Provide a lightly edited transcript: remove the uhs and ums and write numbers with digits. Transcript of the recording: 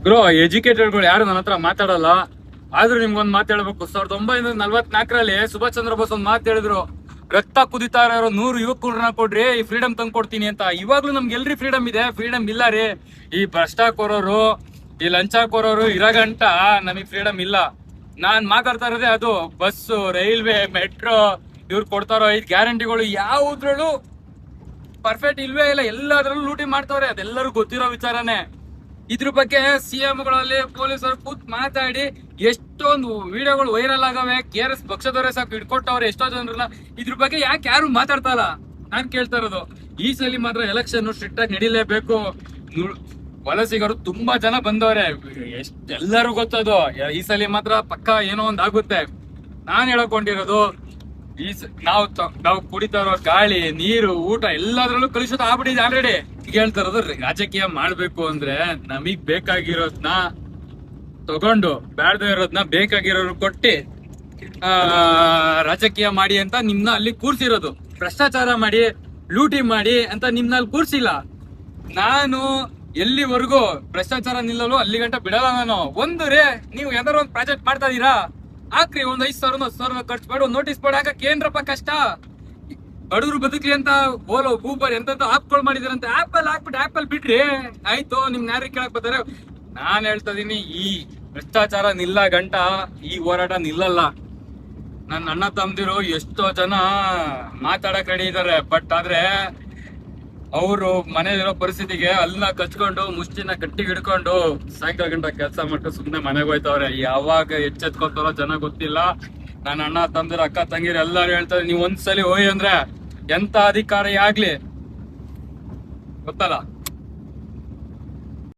Bro ಎಜುಕೇಟೆಡ್ಗಳು ಯಾರು ನನ್ನ ಹತ್ರ ಮಾತಾಡಲ್ಲ. ಆದ್ರೂ ನಿಮ್ಗೊಂದ್ ಮಾತು ಹೇಳ್ಬೇಕು. 1944ರಲ್ಲಿ ಸುಭಾಷ್ ಚಂದ್ರ ಬೋಸ್ ಒಂದ್ ಮಾತು ಹೇಳಿದ್ರು, ರಕ್ತ ಕುದಿತಾ ಇರೋ 100 ಯುವಕರನ್ನ ಕೊಡ್ರಿ, ಈ ಫ್ರೀಡಮ್ ತಂದು ಕೊಡ್ತೀನಿ ಅಂತ. ಇವಾಗ್ಲೂ ನಮ್ಗೆ ಎಲ್ರಿ ಫ್ರೀಡಮ್ ಇದೆ? ಫ್ರೀಡಮ್ ಇಲ್ಲ ರೀ. ಈ ಭ್ರಷ್ಟಾಕೋರೋರು, ಈ ಲಂಚಕೋರೋರು ಇರಗಂಟ ನಮಗ್ ಫ್ರೀಡಮ್ ಇಲ್ಲ. ನಾನ್ ಮಾತಾಡ್ತಾ ಇರೋದೇ ಅದು. ಬಸ್ಸು, ರೈಲ್ವೆ, ಮೆಟ್ರೋ, ಇವ್ರು ಕೊಡ್ತಾರೋ 5 ಗ್ಯಾರಂಟಿಗಳು ಯಾವುದ್ರಲ್ಲೂ ಪರ್ಫೆಕ್ಟ್ ಇಲ್ವೇ ಇಲ್ಲ. ಎಲ್ಲಾದ್ರಲ್ಲೂ ಲೂಟಿ ಮಾಡ್ತಾವ್ರೆ, ಅದೆಲ್ಲರೂ ಗೊತ್ತಿರೋ ವಿಚಾರನೇ. ಇದ್ರ ಬಗ್ಗೆ ಸಿಎಂಗಳಲ್ಲಿ ಪೊಲೀಸರು ಕೂತ್ ಮಾತಾಡಿ ಎಷ್ಟೊಂದು ವಿಡಿಯೋಗಳು ವೈರಲ್ ಆಗವೆ. KRS ಪಕ್ಷದವರೇ ಸಾಕು ಹಿಡ್ಕೊಟ್ಟವ್ರೆ ಎಷ್ಟೋ ಜನರನ್ನ. ಇದ್ರ ಬಗ್ಗೆ ಯಾಕೆ ಯಾರು ಮಾತಾಡ್ತಾ ಇಲ್ಲ ನಾನ್ ಕೇಳ್ತಾ ಇರೋದು. ಈ ಸಲ ಮಾತ್ರ ಎಲೆಕ್ಷನ್ ಸ್ಟ್ರಿಕ್ಟ್ ಆಗಿ ನಡೀಲೇಬೇಕು. ವಲಸಿಗರು ತುಂಬಾ ಜನ ಬಂದವ್ರೆ, ಎಲ್ಲರೂ ಗೊತ್ತದು. ಈ ಸಲ ಮಾತ್ರ ಪಕ್ಕ ಏನೋ ಒಂದ್ ಆಗುತ್ತೆ. ನಾನ್ ಹೇಳಕೊಂಡಿರೋದು, ನಾವು ಕುಡಿತಾ ಇರೋ ಗಾಳಿ, ನೀರು, ಊಟ ಎಲ್ಲದ್ರಲ್ಲೂ ಕಲುಷಿತ ಆಗ್ಬಿಟ್ಟಿದೆ ಆಲ್ರೆಡಿ. ಈಗ ಹೇಳ್ತಾ ಇರೋದು, ರಾಜಕೀಯ ಮಾಡ್ಬೇಕು ಅಂದ್ರೆ ನಮಗ್ ಬೇಕಾಗಿರೋದ್ನ ತಗೊಂಡು ಬ್ಯಾಡ್ದೇ ಇರೋದ್ನ ಬೇಕಾಗಿರೋರು ಕೊಟ್ಟಿ ರಾಜಕೀಯ ಮಾಡಿ ಅಂತ ನಿಮ್ನ ಅಲ್ಲಿ ಕೂರ್ಸಿರೋದು. ಭ್ರಷ್ಟಾಚಾರ ಮಾಡಿ, ಲೂಟಿ ಮಾಡಿ ಅಂತ ನಿಮ್ನ ಅಲ್ಲಿ ಕೂರ್ಸಿಲ್ಲ. ನಾನು ಎಲ್ಲಿವರೆಗೂ ಭ್ರಷ್ಟಾಚಾರ ನಿಲ್ಲಲು ಅಲ್ಲಿ ಗಂಟ ಬಿಡಲ್ಲ ನಾನು. ಒಂದು ರೇ, ನೀವು ಯಾವ್ದಾರು ಒಂದು ಪ್ರಾಜೆಕ್ಟ್ ಮಾಡ್ತಾ ಇದೀರಾ, ಹಾಕ್ರಿ. ಒಂದ್ 5,000 10,000 ಖರ್ಚು ಮಾಡಿ ಒಂದ್ ನೋಟಿಸ್ ಬೋರ್ಡ್ ಹಾಕಕ್ ಏನ್ರಪ್ಪ ಕಷ್ಟ? ಬಡವರು ಬದುಕ್ಲಿ ಅಂತ ಓಲೋ, ಊಬರ್ ಎಂತದ್ದು ಆಪ್ಗಳು ಮಾಡಿದಾರಂತೆ. ಆಪಲ್ ಹಾಕ್ಬಿಟ್ಟು ಆಪಲ್ ಬಿಡ್ರಿ, ಆಯ್ತು. ನಿಮ್ ಯಾರಿಗೆ ಕೇಳಕ್ ಬರ್ತಾರೆ? ನಾನ್ ಹೇಳ್ತಾ ಇದೀನಿ, ಈ ಭ್ರಷ್ಟಾಚಾರ ನಿಲ್ಲ ಗಂಟ ಈ ಹೋರಾಟ ನಿಲ್ಲಲ್ಲ. ನನ್ನ ಅಣ್ಣ ತಮ್ಮದಿರು ಎಷ್ಟೋ ಜನ ಮಾತಾಡಕ್ ರೆಡಿ ಇದಾರೆ. ಬಟ್ ಆದ್ರೆ ಅವರು ಮನೇಲಿರೋ ಪರಿಸ್ಥಿತಿಗೆ ಅಲ್ಲ ಕಚ್ಕೊಂಡು, ಮುಷ್ಟಿನ ಗಟ್ಟಿಗೆ ಹಿಡ್ಕೊಂಡು ಸಾಯಂಕಾಲ ಗಂಟ ಕೆಲಸ ಮಾಡ್ಕೊಂಡು ಸುಮ್ನೆ ಮನೆಗೆ ಹೋಯ್ತವ್ರೆ. ಯಾವಾಗ ಎಚ್ಚೆತ್ಕೊತಾರೋ ಜನ ಗೊತ್ತಿಲ್ಲ. ನನ್ನ ಅಣ್ಣ ತಮ್ಮದಿರ, ಅಕ್ಕ ತಂಗಿರ ಎಲ್ಲಾರು ಹೇಳ್ತಾರೆ, ನೀವ್ ಒಂದ್ಸಲಿ ಹೋಗಿ ಅಂದ್ರೆ ಎಂತ ಅಧಿಕಾರಿ ಆಗ್ಲಿ ಗೊತ್ತಲ್ಲ.